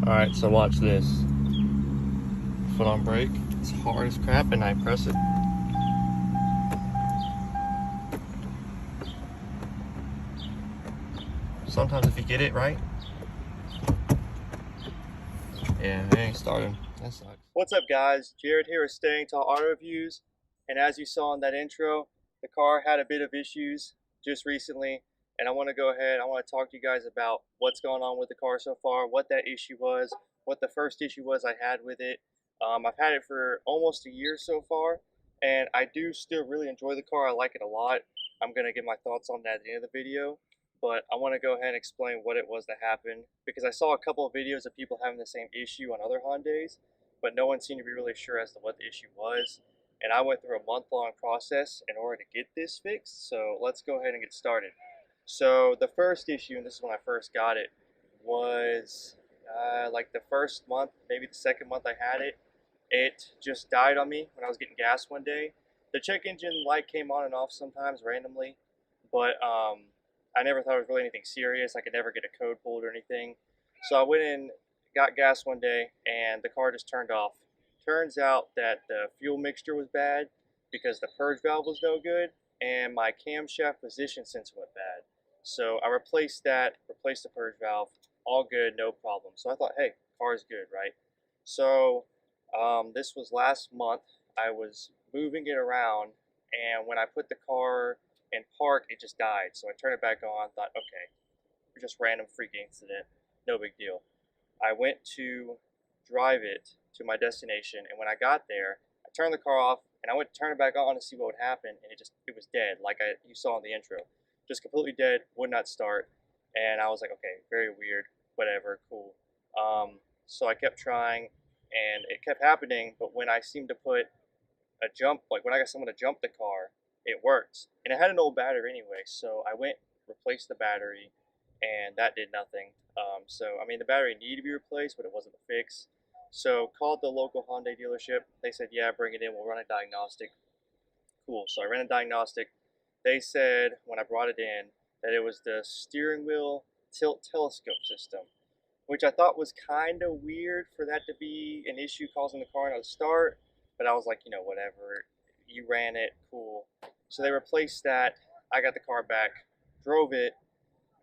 Alright, so watch this. Foot on brake. It's hard as crap and I press it. Sometimes if you get it right. Yeah, it ain't starting. That sucks. What's up guys? Jared here with Staying Tall Auto Reviews. And as you saw in that intro, the car had a bit of issues just recently. And I want to go ahead, I want to talk to you guys about what's going on with the car so far, what that issue was, what the first issue was I had with it. I've had it for almost a year so far, and I do still really enjoy the car. I like it a lot. I'm going to give my thoughts on that at the end of the video, but I want to go ahead and explain what it was that happened, because I saw a couple of videos of people having the same issue on other Hyundais, but no one seemed to be really sure as to what the issue was. And I went through a month-long process in order to get this fixed, so let's go ahead and get started. So the first issue, and this is when I first got it, was like the first month, maybe the second month I had it. It just died on me when I was getting gas one day. The check engine light came on and off sometimes randomly, but I never thought it was really anything serious. I could never get a code pulled or anything. So I went in, got gas one day, and the car just turned off. Turns out that the fuel mixture was bad because the purge valve was no good, and my camshaft position sensor went bad. So I replaced that, replaced the purge valve, all good, no problem. So I thought, hey, car's good, right? So this was last month. I was moving it around, and when I put the car in park, it just died. So I turned it back on, thought, okay, just random freak incident, no big deal. I went to drive it to my destination, and when I got there, I turned the car off, and I went to turn it back on to see what would happen, and it was dead, like you saw in the intro, just completely dead, would not start, and I was like, okay, very weird, whatever, cool. So I kept trying, and it kept happening, but when I seemed to put a jump, like when I got someone to jump the car, it worked, and it had an old battery anyway, so I went, replaced the battery, and that did nothing. So I mean, the battery needed to be replaced, but it wasn't the fix. So called the local Hyundai dealership. They said, yeah, bring it in. We'll run a diagnostic. Cool. So I ran a diagnostic. They said when I brought it in that it was the steering wheel tilt telescope system, which I thought was kind of weird for that to be an issue causing the car not to start. But I was like, whatever. You ran it, cool. So they replaced that. I got the car back, drove it,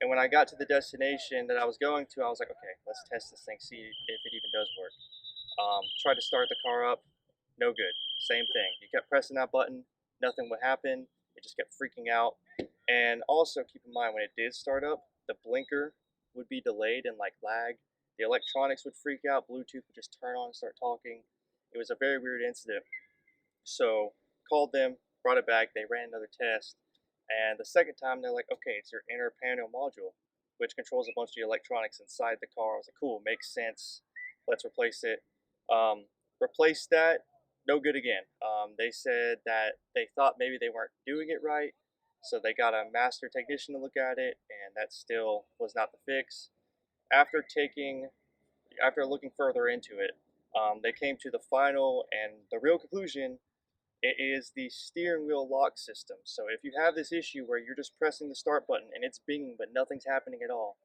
and when I got to the destination that I was going to, I was like, okay, let's test this thing, see if it even does work. Tried to start the car up, no good. Same thing. You kept pressing that button, nothing would happen. It just kept freaking out. And also keep in mind when it did start up, the blinker would be delayed and like lag. The electronics would freak out. Bluetooth would just turn on and start talking. It was a very weird incident. So called them, brought it back. They ran another test. And the second time, they're like, okay, it's your inner panel module, which controls a bunch of the electronics inside the car. I was like, cool, makes sense. Let's replace it. Replaced that, no good again. They said that they thought maybe they weren't doing it right, so they got a master technician to look at it, and that still was not the fix. After after looking further into it, they came to the final and the real conclusion. It is the steering wheel lock system. So if you have this issue where you're just pressing the start button and it's binging but nothing's happening at all,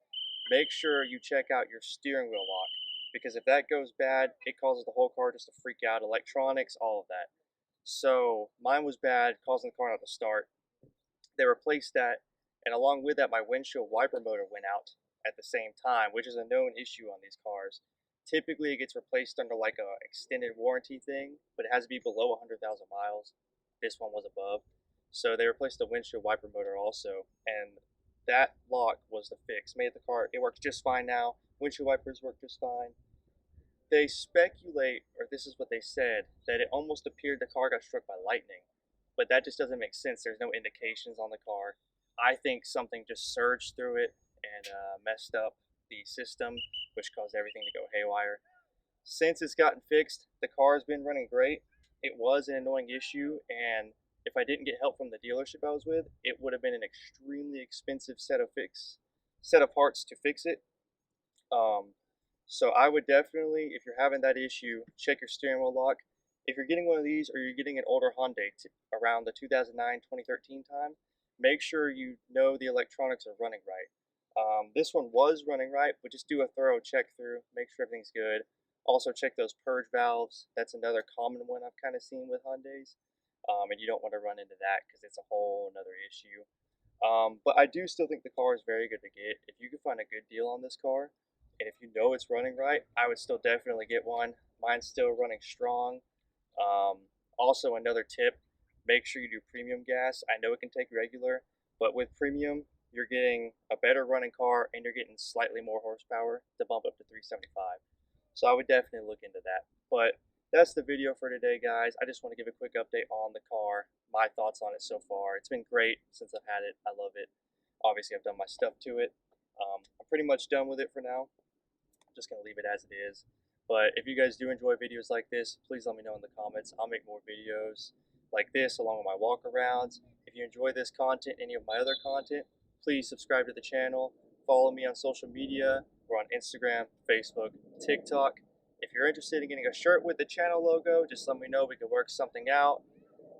make sure you check out your steering wheel lock, because if that goes bad, it causes the whole car just to freak out, electronics, all of that. So mine was bad, causing the car not to start. They replaced that, and along with that, my windshield wiper motor went out at the same time, which is a known issue on these cars. Typically, it gets replaced under like a extended warranty thing, but it has to be below 100,000 miles. This one was above, so they replaced the windshield wiper motor also, and that lock was the fix. Made the car, it works just fine now. Windshield wipers work just fine. They speculate, or this is what they said, that it almost appeared the car got struck by lightning, but that just doesn't make sense. There's no indications on the car. I think something just surged through it and messed up the system, which caused everything to go haywire. Since it's gotten fixed, the car has been running great. It was an annoying issue, and if I didn't get help from the dealership I was with, it would have been an extremely expensive set of parts to fix it. Um, so I would definitely, if you're having that issue, check your steering wheel lock. If you're getting one of these or you're getting an older Hyundai around the 2009-2013 time, make sure you know the electronics are running right. This one was running right, but just do a thorough check through, make sure everything's good. Also check those purge valves. That's another common one I've kind of seen with Hyundais. And you don't want to run into that because it's a whole another issue. But I do still think the car is very good to get. If you can find a good deal on this car, and if you know it's running right, I would still definitely get one. Mine's still running strong. Also, another tip, make sure you do premium gas. I know it can take regular, but with premium, you're getting a better running car and you're getting slightly more horsepower to bump up to 375. So I would definitely look into that. But that's the video for today, guys. I just want to give a quick update on the car, my thoughts on it so far. It's been great since I've had it. I love it. Obviously, I've done my stuff to it. I'm pretty much done with it for now. I'm just going to leave it as it is. But if you guys do enjoy videos like this, please let me know in the comments. I'll make more videos like this along with my walkarounds. If you enjoy this content, any of my other content, please subscribe to the channel. Follow me on social media. We're on Instagram, Facebook, TikTok. If you're interested in getting a shirt with the channel logo, just let me know. We can work something out.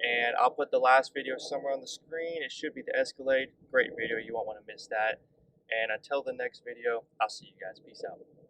And I'll put the last video somewhere on the screen. It should be the Escalade. Great video. You won't want to miss that. And until the next video, I'll see you guys. Peace out.